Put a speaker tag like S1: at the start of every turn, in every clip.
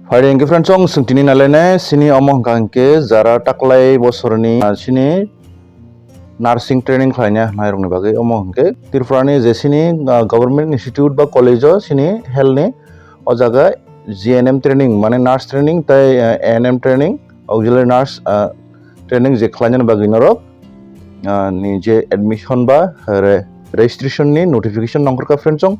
S1: Fighting different songs singtini nalene sini omong kangke zara taklai bosorni sini nursing training khlaina nairong ni bagai omong ke Tripura ni je sini government institute ba college o sini health ni o jaga GNM training mane nurse training tai ANM training auxiliary nurse training je khlaina bagai norok ni je admission ba registration ni notification nongkor ka friend song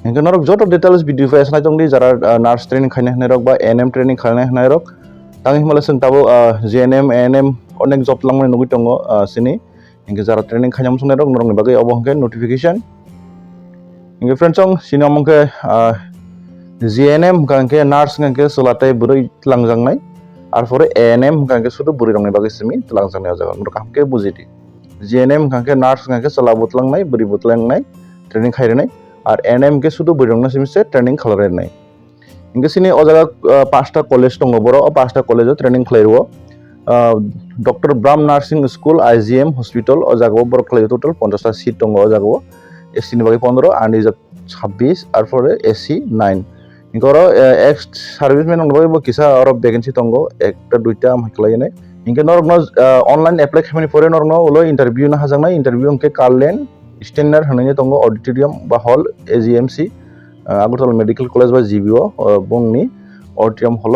S1: Hingga norok joto details video file na jong di jara nurse training khaina hnai ba ANM training khaina hnai rok tangi himala sing tabo GNM ANM onek job langmani nugi tongo sini hingga jara training khaina msung rok norok ni bagai obo hingke notification hingga friends song sini omongke GNM hingke nurse hingke solatai burui langjangnai arpore ANM hingke sudu buri rong ni bagai simi langjangnai jaga norok hamke bujidi GNM hingke nurse hingke sola butlangnai buri butlangnai training khairenai আর ANM কে শুধু বইরংনা সিমিসে training খালারে নাই ইনকে সিনি ও জায়গা পাঁচটা college দङ বড় ও পাঁচটা কলেজে training খালাইরো doctor ব্রাম nursing school IGM hospital ও জায়গা বড় খালাই total 50টা seat দङ ও জায়গা এসসি নি বাকি 15 আর রিজার্ভ 26 আর পরে এসসি 9 ইনকর এক্স সার্ভিসম্যান দङ বই কিসা আর ভ্যাকেন্সি দङ একটা দুইটা মাইকলাই নাই ইনকে নরগন অনলাइन এপ্লাই খামানি পরে নরগন ওলো ইন্টারভিউ না হাজাংনাই ইন্টারভিউ কে কারলেন স্ট্যান্ডার্ড হননি দङ অডিটোরিয়াম বা হল AGMC আগরতলা মেডিকেল কলেজ বা জিবিও বংনি অডিটোরিয়াম হল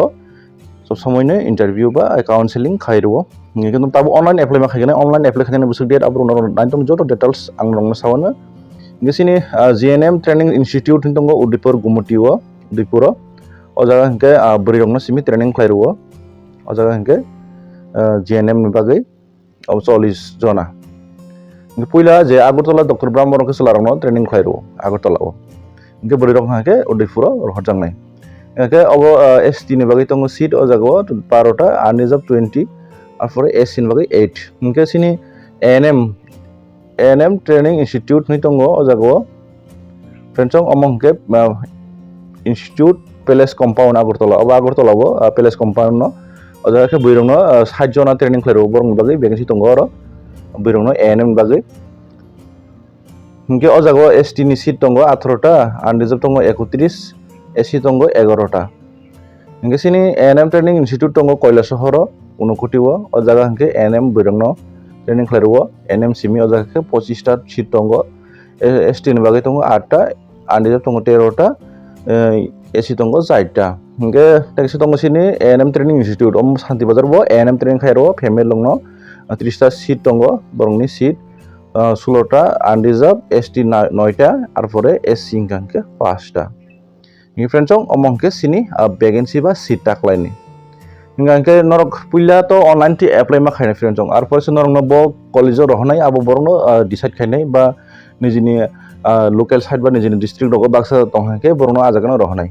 S1: সব সময়নে ইন্টারভিউ বা কাউন্সেলিং খাইরো কিন্তু তাবো অনলাइन এপ্লাই মা খাইনে অনলাइन এপ্লাই খাইনে বুসুক ডেট আবরো নর নাইতম যত ডিটেইলস আং রংনা সাওনা গেসিনি GNM ট্রেনিং ইনস্টিটিউট দङ উদয়পুর গুমটিও উদয়পুর ও জায়গা হংকে বরি রংনা সিমি ট্রেনিং খাইরো ও জায়গা হংকে GNM नि बागै 40 जना Pula je Agortola Dr. Brahmo ke Solarno training khairo Agortola o. Inke bori rong hake Odifuro horjang nai. Inke obo ST ni bagai tongo seat o jago 12টা আর reserve 20 আর পরে SC ni bagai 8. Inke sini ANM training institute ni tongo o jago Frenchong omong ke institute palace compound Agortola o Agortola o palace compound no o jaga ke bori rong no 60 jona training khairo borong bagai vacancy tongo aro Birungno ANM bagai hingke o jago ST ni seat tongo 18টা আর reserve tongo 31 SC tongo 11টা hingke sini ANM training institute tongo Kailashahar 29 o jaga hingke ANM birungno training khlairo ANM simi o jaga ke 25টা seat tongo ST ni bagai tongo 8টা আর reserve tongo 13টা SC tongo 4টা hingke tekse tongo sini ANM training institute om Santi Bazar bo ANM training khairo family longno 30টা seat দङ বরংনি seat 16টা unreserved ST 9টা আর পরে SC ইনকাংকে 5টা নি ফ্রেন্ডস অমংকে সিনি ভ্যাকেন্সি বা সিট টাকলাইনি ইনকাংকে নরক পুইলা তো অনলাইন টি এপ্লাই মা খাইনা ফ্রেন্ডস আর পরে নরক নব কলেজ রহনাই আবো বরং ডিসাইড খাইনাই বা নিজিনি লোকাল সাইড বা নিজিনি ডিস্ট্রিক্ট দগ বাক্সা তংহাকে বরং আজাগানো রহনাই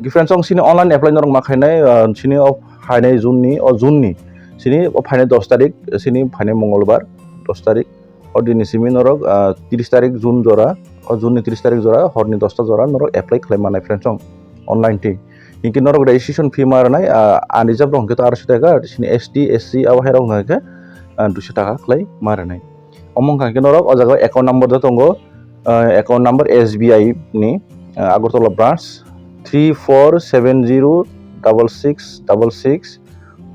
S1: নি ফ্রেন্ডস সিনি অনলাইন এপ্লাই নরক মা খাইনাই সিনি অফ হাইনাই জুননি Sini ফাইনে 10 তারিখ sini ফাইনে মঙ্গলবার 10 তারিখ और दिनै सिमी नरक 30 तारिख जुन जरा और जुननि 30 तारिख जरा हरनि 10टा जरा नरक एप्लाई खालामनाय फ्रेन्ड्स अनलाइन टी इनकि नरक रेजिस्ट्रेशन फी मारनाय आनरिजार्भ दं केतो 800 टाका सिनि ST SC आव हेराव नायके 200 टाका खालाय मारनाय अमं काके नरक अ जागा एकाउन्ट नम्बर द दंगो एकाउन्ट नम्बर SBI नि Agartala branch 34706666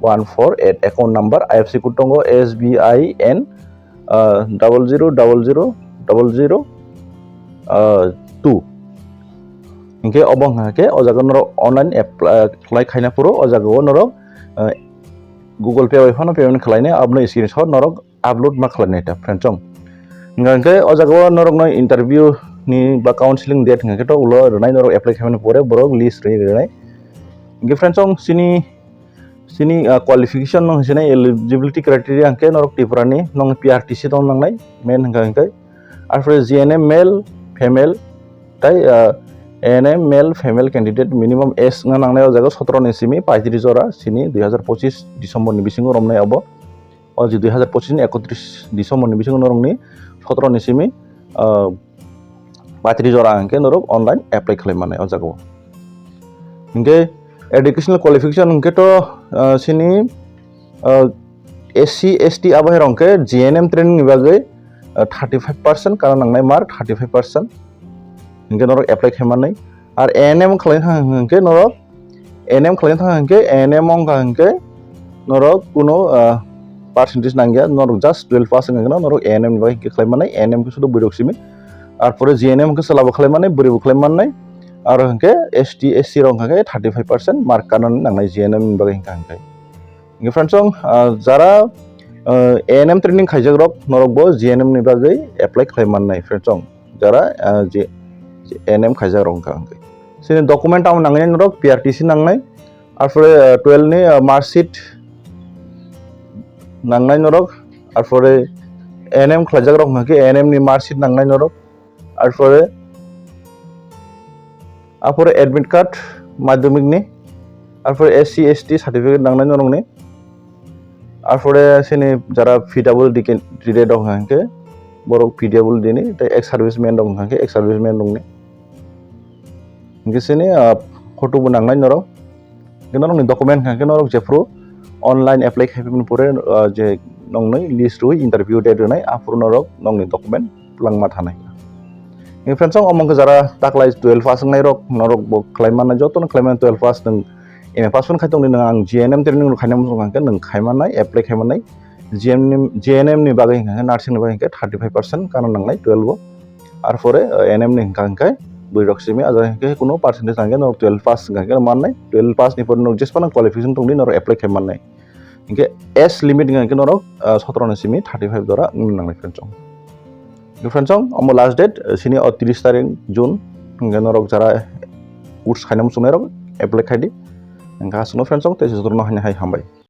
S1: 148 account number IFC code tongo SBIN 00000002 inke obong hake o jaga noro online apply khaina puro o jaga noro Google Pay phone payment khlaine abno screenshot noro upload ma khlaine ta friendsom ngake o jaga noro no interview ni ba counseling date ngake to ulo ronai noro apply khaina pore borok list ronai inke friendsom sini qualification nong sini eligibility criteria angke norok Tripurani nong PRTC dong nangnai main hangkai arpore GNM male female tai ANM male female candidate minimum age nga nangnai o jaga 17 ni simi 35 jora sini 2025 December ni bisingo romnai abo o 2025 ni 31 December ni bisingo norong ni 17 ni simi 35 jora angke norok online apply khlaimane o jaga hingke educational qualification hingke to sini SC ST abahe rongke GNM training bagai 35% kana nangnai mark 35% hingke norok apply khaimannai ar ANM khlaina hingke norok ANM खालायनो थाखाय हंके ANM अंका हंके नरक कुनो percentage Nangia नरक just 12 पास हंके नरक ANM नि बागै खालायमानाय ANM को सुदो बुरकसिमी are परे GNM को सलाबो खालायमानाय बुरिबो खालायमानाय आरो हंके ST SC रंग हंके 35% मार्क कानानै नांनाय GNM नि बागै हंके इंगे फ्रेंड्स जारा ANM ट्रेनिंग खायजाग रक नरक बो GNM नि बागै एप्लाई खालायमानाय फ्रेंड्स जारा ANM खायजाग रंग हंके सिनि डॉक्यूमेंट आव नांनाय नरक PRTC नांनाय आर परे 12 नि मार्कशीट नांनाय नरक आर परे ANM खायजाग रक हंके ANM नि मार्कशीट नांनाय नरक आर परे एडमिट कार्ड माध्यमिक नि आर परे SC ST सर्टिफिकेट नांनाय नरक नि आर परे सिनि जारा PWD कैंडिडेट दं हंके बरक PWD नि एक्स सर्विसमैन दं हंके एक्स सर्विसमैन दं नि इंगे सिनि फटो बो नांनाय नरक नरक नि डॉक्यूमेंट हंके नरक जेफ्रो ऑनलाइन एप्लाई खायफिन परे जे नंगनै लिस्ट रुई इंटरव्यू डेट होनाय आफुर नरक नंगनि डॉक्यूमेंट प्लांगमा थानाय इंगे फ्रेंड्स अमंग जारा ताकलाय 12 पास होनाय रक नरक बो क्लाइमानाय जतन क्लाइमान 12 पास नों एमए पास फोन खायतों नों आं GNM ट्रेनिंग खायनाय मुं हंके नों खायमानाय एप्लाई खायमानाय GNM नि बागै हंके नार्सिंग नि बागै हंके 35% काना नांनाय 12 आर परे ANM नि हंके बुरकसिमी आजा हंके कुनो पार्सेंटेज हंके नरक 12 पास हंके माननाय 12 पास नि पर नरक जेसेबां क्वालिफिकेशन दं नरक एप्लाई खायमानाय इंगे एज लिमिट हंके नरक 17 सिमी 35 द्वारा नांनाय फ्रेंड्स अमो लास्ट डेट सिनि 30 तारिख जून हंके नरक जारा कोर्स खायनाय मुं रक एप्लाई खायदि हंके हासनो फ्रेंड्स तेज जरनो हाय हामबाय